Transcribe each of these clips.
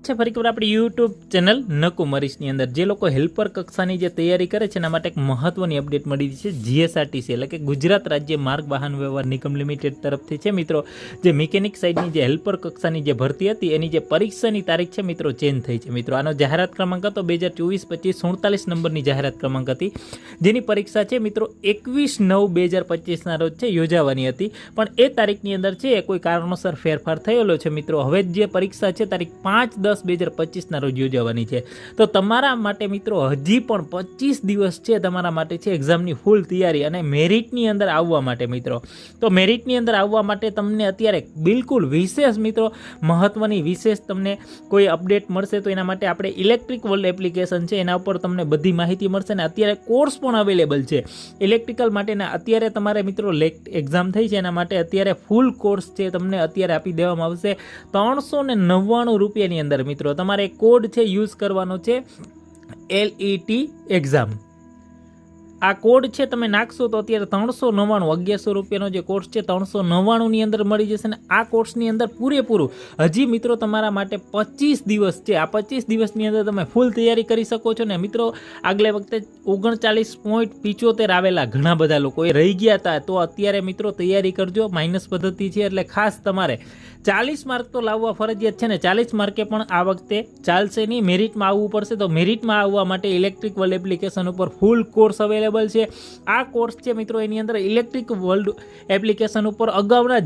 છે ફરી એકવાર આપણી યુટ્યુબ ચેનલ નકુ મરીશની અંદર જે લોકો હેલ્પર કક્ષાની જે તૈયારી કરે છે એના માટે એક મહત્વની અપડેટ મળી છે જીએસઆરટીસી એટલે કે ગુજરાત રાજ્ય માર્ગ વાહન વ્યવહાર નિગમ લિમિટેડ તરફથી છે મિત્રો જે મિકેનિક સાઇડની જે હેલ્પર કક્ષાની જે ભરતી હતી એની જે પરીક્ષાની તારીખ છે મિત્રો ચેન્જ થઈ છે મિત્રો આનો જાહેરાત ક્રમાંક હતો 2024-25 નંબરની જાહેરાત ક્રમાંક હતી જેની પરીક્ષા છે મિત્રો 21/9/2025 રોજ છે યોજાવાની હતી પણ એ તારીખની અંદર છે કોઈ કારણોસર ફેરફાર થયેલો છે મિત્રો હવે જે પરીક્ષા છે તારીખ 5/10/2025 રોજ યોજાવાની છે તો તમારા માટે મિત્રો હજી પણ 25 દિવસ છે તમારા માટે છે એક્ઝામની ફૂલ તૈયારી અને મેરિટની અંદર આવવા માટે મિત્રો તો મેરિટની અંદર આવવા માટે તમને અત્યારે બિલકુલ વિશેષ મિત્રો મહત્વની વિશેષ તમને કોઈ અપડેટ મળશે તો એના માટે આપણે ઇલેક્ટ્રિક વર્લ્ડ એપ્લિકેશન છે એના ઉપર તમને બધી માહિતી મળશે અને અત્યારે કોર્સ પણ અવેલેબલ છે ઇલેક્ટ્રિકલ માટેના અત્યારે તમારે મિત્રો એક્ઝામ થઈ છે એના માટે અત્યારે ફૂલ કોર્સ છે તમને અત્યારે આપી દેવામાં આવશે 399 રૂપિયાની અંદર મિત્રો તમારે કોડ છે યુઝ કરવાનો છે LET એક્ઝામ આ કોડ છે તમે નાખશો તો અત્યારે 399 1100 રૂપિયાનો જે કોર્સ છે 399 ની અંદર મળી જશે અને આ કોર્સની અંદર પૂરેપૂરું હજી મિત્રો તમારા માટે 25 દિવસ છે આ 25 દિવસની અંદર તમે ફૂલ તૈયારી કરી શકો છો ને મિત્રો આગલે વખતે 39.75 આવેલા ઘણા બધા લોકો એ રહી ગયા હતા તો અત્યારે મિત્રો તૈયારી કરજો માઇનસ પદ્ધતિ છે એટલે ખાસ તમારે 40 માર્ક તો લાવવા ફરજિયાત છે ને 40 માર્કે પણ આ વખતે ચાલશે નહીં મેરિટમાં આવવું પડશે તો મેરિટમાં આવવા માટે ઇલેક્ટ્રિક વર્લ્ડ એપ્લિકેશન ઉપર ફૂલ કોર્સ અવેલેબલ છે આ કોર્સ છે મિત્રો એની અંદર ઇલેક્ટ્રિક વર્લ્ડ એપ્લિકેશન ઉપર અગાઉના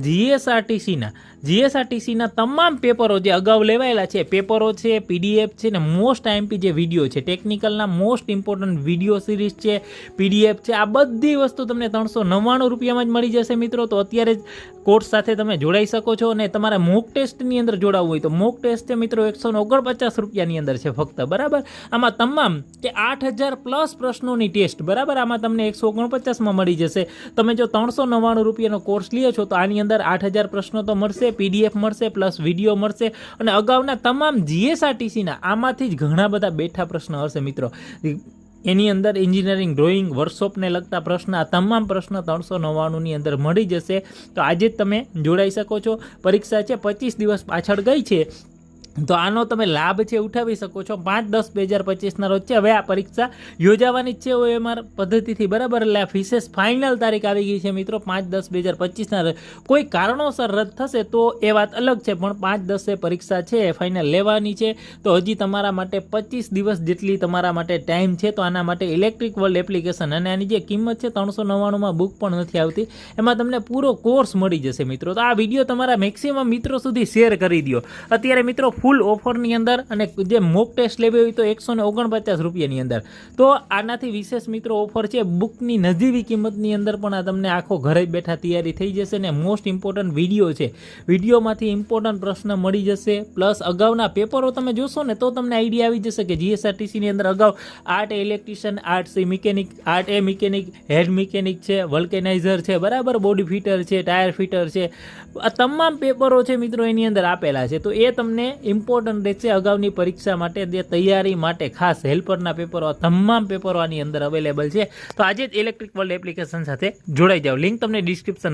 જીએસઆરટીસીના તમામ પેપરો જે અગાઉ લેવાયેલા છે પેપરો છે PDF છે ને મોસ્ટ આઈએમપી જે વિડીયો છે ટેકનિકલના મોસ્ટ ઇમ્પોર્ટન્ટ વિડીયો સિરીઝ છે PDF છે આ બધી વસ્તુ તમને 399 રૂપિયામાં જ મળી જશે મિત્રો તો અત્યારે જ કોર્સ સાથે તમે જોડાઈ શકો છો અને તમારે મોક ટેસ્ટની અંદર જોડાવવું હોય તો મોક ટેસ્ટ છે મિત્રો 149 રૂપિયાની અંદર છે ફક્ત બરાબર આમાં તમામ કે 8000+ પ્રશ્નોની ટેસ્ટ બરાબર આમાં તમને 149માં મળી જશે તમે જો 399 રૂપિયાનો કોર્સ લ્યો છો તો આની અંદર 8000 પ્રશ્નો તો મળશે PDF મળશે પ્લસ વિડીયો મળશે અને અગાઉના તમામ જીએસઆરટીસીના આમાંથી જ ઘણા બધા બેઠા પ્રશ્નો હશે મિત્રો એની અંદર એન્જિનિયરિંગ ડ્રોઈંગ વર્કશોપને લગતા પ્રશ્ન આ તમામ પ્રશ્ન 399ની અંદર મળી જશે તો આજે જ તમે જોડાઈ શકો છો પરીક્ષા છે 25 દિવસ પાછળ ગઈ છે તો આનો તમે લાભ છે ઉઠાવી શકો છો 5/10/2025 રોજ છે હવે આ પરીક્ષા યોજાવાની જ છે OMR પદ્ધતિથી બરાબર એટલે આ વિશેષ ફાઇનલ તારીખ આવી ગઈ છે મિત્રો 5/10/2025 રોજ કોઈ કારણોસર રદ થશે તો એ વાત અલગ છે પણ 5/10 પરીક્ષા છે ફાઇનલ લેવાની છે તો હજી તમારા માટે 25 દિવસ જેટલી તમારા માટે ટાઈમ છે તો આના માટે ઇલેક્ટ્રિક વર્લ્ડ એપ્લિકેશન અને આની જે કિંમત છે 399માં બુક પણ નથી આવતી એમાં તમને પૂરો કોર્સ મળી જશે મિત્રો તો આ વિડીયો તમારા મેક્સિમમ મિત્રો સુધી શેર કરી દો અત્યારે મિત્રો ફૂલ ઓફરની અંદર અને જે મોક ટેસ્ટ લેવી હોય તો 149 રૂપિયાની અંદર તો આનાથી વિશેષ મિત્રો ઓફર છે બુકની નજીવી કિંમતની અંદર પણ આ તમને આખો ઘરે બેઠા તૈયારી થઈ જશે ને મોસ્ટ ઇમ્પોર્ટન્ટ વિડીયો છે વિડીયોમાંથી ઇમ્પોર્ટન્ટ પ્રશ્ન મળી જશે પ્લસ અગાઉના પેપરો તમે જોશો ને તો તમને આઈડિયા આવી જશે કે જીએસઆરટીસીની અંદર અગાઉ આર્ટ ઇલેક્ટ્રિશિયન આર્ટ સી મિકેનિક આર્ટ એ મિકેનિક હેડ મિકેનિક છે વલ્કેનાઇઝર છે બરાબર બોડી ફિટર છે ટાયર ફિટર છે આ તમામ પેપરો છે મિત્રો એની અંદર આપેલા છે તો એ તમને ઇમ્પોર્ટન્ટ રહેશે અગાઉની પરીક્ષા માટે જે તૈયારી માટે ખાસ હેલ્પરના પેપરો તમામ પેપરો આની અંદર અવેલેબલ છે તો આજે જ ઇલેક્ટ્રિક વર્લ્ડ એપ્લિકેશન સાથે જોડાઈ જાઓ લિંક તમને ડિસ્ક્રિપ્શન